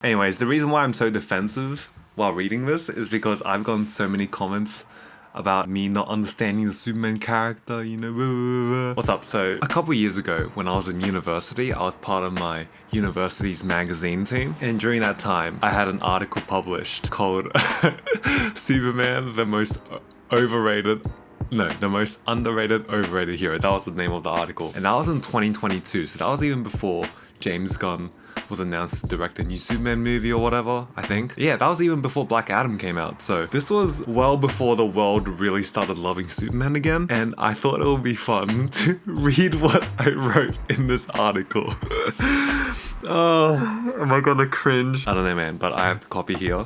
Anyways, the reason why I'm so defensive while reading this is because I've gotten so many comments about me not understanding the Superman character, you know. Blah, blah, blah. What's up? So, a couple years ago, when I was in university, I was part of my university's magazine team. And during that time, I had an article published called Superman, the most overrated. No, the most underrated, overrated hero. That was the name of the article. And that was in 2022, so that was even before James Gunn was announced to direct a new Superman movie or whatever, I think. Yeah, that was even before Black Adam came out. So this was well before the world really started loving Superman again. And I thought it would be fun to read what I wrote in this article. Oh, am I gonna cringe? I don't know, man, but I have the copy here.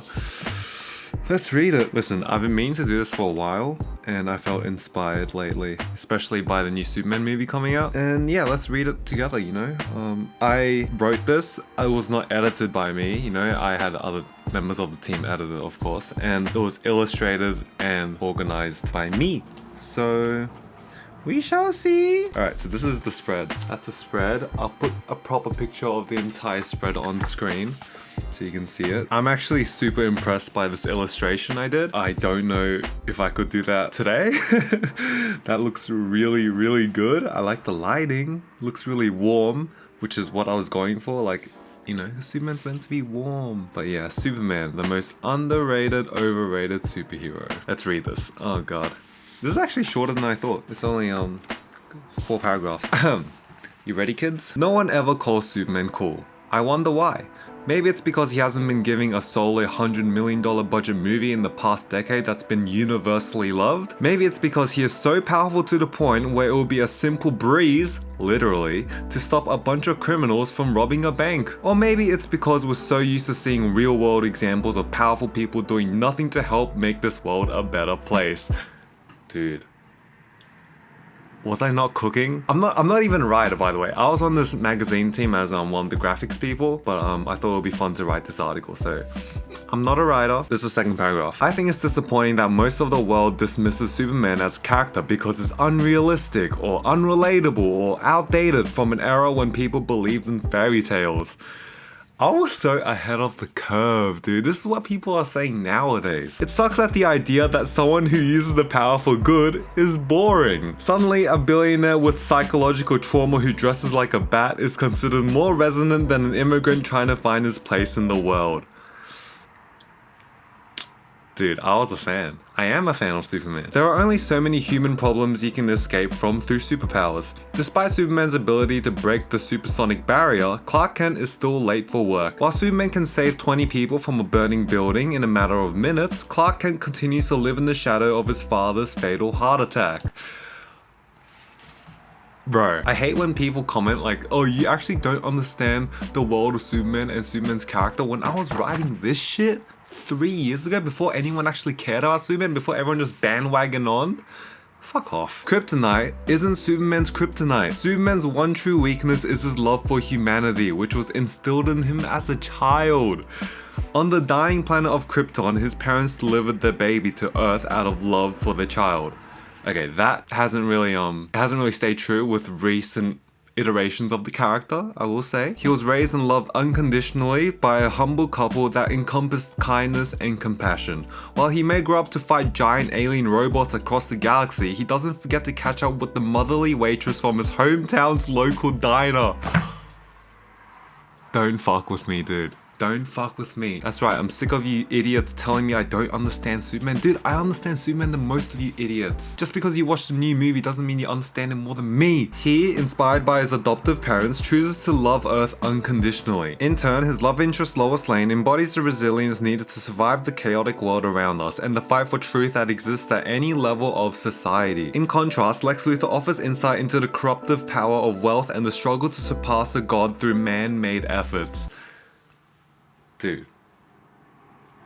Let's read it. Listen, I've been meaning to do this for a while, and I felt inspired lately, especially by the new Superman movie coming out. And yeah, let's read it together, you know? I wrote this. It was not edited by me, you know? I had other members of the team edit it, of course, and it was illustrated and organized by me. So we shall see. Alright, so this is the spread. That's a spread. I'll put a proper picture of the entire spread on screen so you can see it. I'm actually super impressed by this illustration I did. I don't know if I could do that today. That looks really, really good. I like the lighting. Looks really warm, which is what I was going for. Like, you know, Superman's meant to be warm. But yeah, Superman, the most underrated, overrated superhero. Let's read this. Oh god. This is actually shorter than I thought. It's only 4 paragraphs. You ready, kids? No one ever calls Superman cool. I wonder why. Maybe it's because he hasn't been giving a solo $100 million budget movie in the past decade that's been universally loved. Maybe it's because he is so powerful to the point where it will be a simple breeze, literally, to stop a bunch of criminals from robbing a bank. Or maybe it's because we're so used to seeing real world examples of powerful people doing nothing to help make this world a better place. Dude. Was I not cooking? I'm not even a writer, by the way. I was on this magazine team as one of the graphics people, but I thought it would be fun to write this article, so I'm not a writer. This is the second paragraph. I think it's disappointing that most of the world dismisses Superman as a character because it's unrealistic or unrelatable or outdated from an era when people believed in fairy tales. I was so ahead of the curve, dude. This is what people are saying nowadays. It sucks at the idea that someone who uses the power for good is boring. Suddenly, a billionaire with psychological trauma who dresses like a bat is considered more resonant than an immigrant trying to find his place in the world. Dude, I was a fan. I am a fan of Superman. There are only so many human problems you can escape from through superpowers. Despite Superman's ability to break the supersonic barrier, Clark Kent is still late for work. While Superman can save 20 people from a burning building in a matter of minutes, Clark Kent continues to live in the shadow of his father's fatal heart attack. Bro, I hate when people comment like, oh, you actually don't understand the world of Superman and Superman's character. When I was writing this shit 3 years ago, before anyone actually cared about Superman, before everyone just bandwagoned on, fuck off. Kryptonite isn't Superman's kryptonite. Superman's one true weakness is his love for humanity, which was instilled in him as a child. On the dying planet of Krypton, his parents delivered their baby to Earth out of love for their child. Okay, that hasn't really stayed true with recent iterations of the character, I will say. He was raised and loved unconditionally by a humble couple that encompassed kindness and compassion. While he may grow up to fight giant alien robots across the galaxy, he doesn't forget to catch up with the motherly waitress from his hometown's local diner. Don't fuck with me, dude. Don't fuck with me. That's right, I'm sick of you idiots telling me I don't understand Superman. Dude, I understand Superman than most of you idiots. Just because you watched a new movie doesn't mean you understand him more than me. He, inspired by his adoptive parents, chooses to love Earth unconditionally. In turn, his love interest Lois Lane embodies the resilience needed to survive the chaotic world around us and the fight for truth that exists at any level of society. In contrast, Lex Luthor offers insight into the corruptive power of wealth and the struggle to surpass a god through man-made efforts. Dude,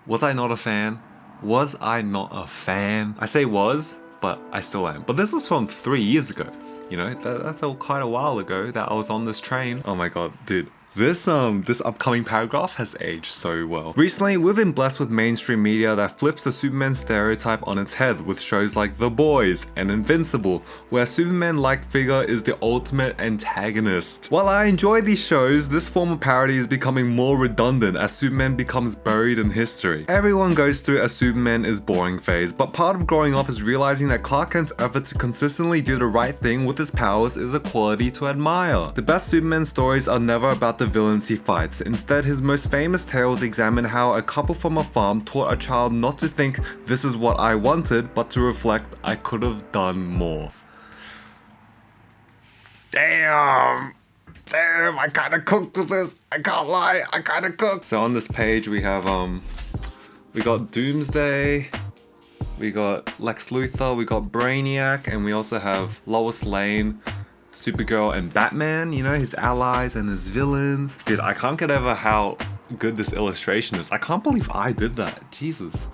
was I not a fan? Was I not a fan? I say was, but I still am. But this was from 3 years ago. You know, that's quite a while ago that I was on this train. Oh my god, dude. This upcoming paragraph has aged so well. Recently, we've been blessed with mainstream media that flips the Superman stereotype on its head with shows like The Boys and Invincible, where a Superman-like figure is the ultimate antagonist. While I enjoy these shows, this form of parody is becoming more redundant as Superman becomes buried in history. Everyone goes through a Superman is boring phase, but part of growing up is realizing that Clark Kent's effort to consistently do the right thing with his powers is a quality to admire. The best Superman stories are never about the villains he fights. Instead, his most famous tales examine how a couple from a farm taught a child not to think this is what I wanted, but to reflect I could have done more. Damn, I kinda cooked with this. I can't lie, I kinda cooked. So on this page we have we got Doomsday, we got Lex Luthor, we got Brainiac, and we also have Lois Lane, Supergirl, and Batman, you know, his allies and his villains. Dude, I can't get over how good this illustration is. I can't believe I did that. Jesus.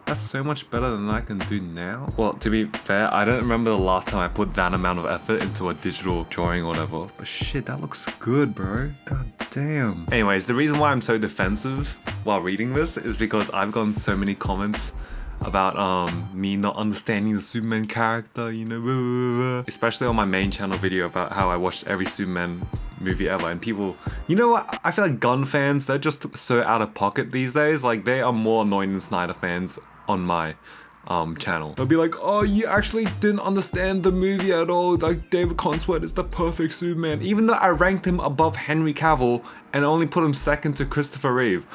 That's so much better than I can do now. Well, to be fair, I don't remember the last time I put that amount of effort into a digital drawing or whatever. But shit, that looks good, bro. God damn. Anyways, the reason why I'm so defensive while reading this is because I've gotten so many comments about me not understanding the Superman character, you know, blah, blah, blah. Especially on my main channel video about how I watched every Superman movie ever, and people, you know what, I feel like Gunn fans, they're just so out of pocket these days. Like, they are more annoying than Snyder fans on my channel. They'll be like, oh, you actually didn't understand the movie at all, like David Consworth is the perfect Superman, even though I ranked him above Henry Cavill and only put him second to Christopher Reeve.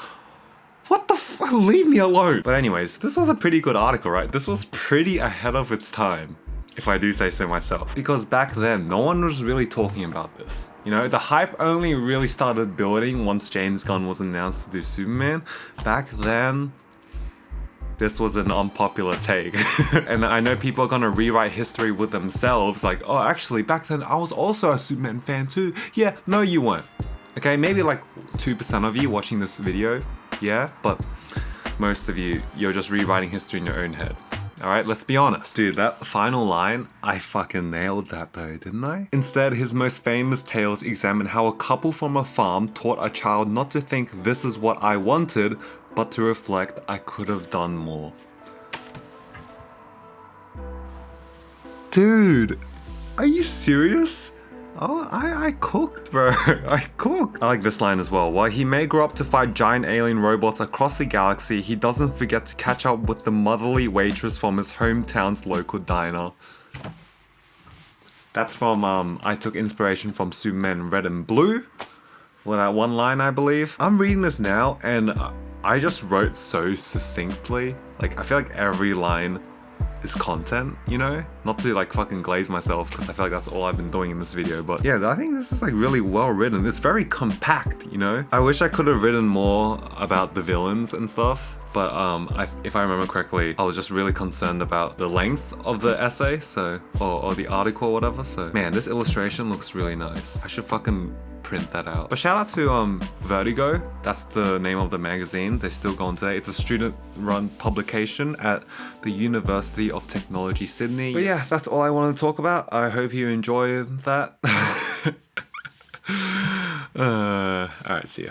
What the fuck? Leave me alone. But anyways, this was a pretty good article, right? This was pretty ahead of its time, if I do say so myself. Because back then, no one was really talking about this. You know, the hype only really started building once James Gunn was announced to do Superman. Back then, this was an unpopular take. And I know people are gonna rewrite history with themselves, like, oh, actually, back then I was also a Superman fan too. Yeah, no, you weren't. Okay, maybe like 2% of you watching this video, yeah, but most of you, you're just rewriting history in your own head. Alright, let's be honest. Dude, that final line, I fucking nailed that though, didn't I? Instead, his most famous tales examine how a couple from a farm taught a child not to think this is what I wanted, but to reflect I could have done more. Dude, are you serious? Oh, I cooked, bro. I cooked. I like this line as well. While he may grow up to fight giant alien robots across the galaxy, he doesn't forget to catch up with the motherly waitress from his hometown's local diner. That's from, I took inspiration from Superman Red and Blue. Well, that one line, I believe. I'm reading this now, and I just wrote so succinctly. Like, I feel like every line is content, you know? Not to like fucking glaze myself, because I feel like that's all I've been doing in this video, but yeah, I think this is like really well written. It's very compact, you know? I wish I could have written more about the villains and stuff, but if I remember correctly, I was just really concerned about the length of the essay, so, or the article or whatever, so man, this illustration looks really nice. I should fucking print that out. But shout out to Vertigo, that's the name of the magazine. They still go on today. It's a student-run publication at the University of Technology, Sydney. But yeah, that's all I want to talk about. I hope you enjoy that. Alright, see ya.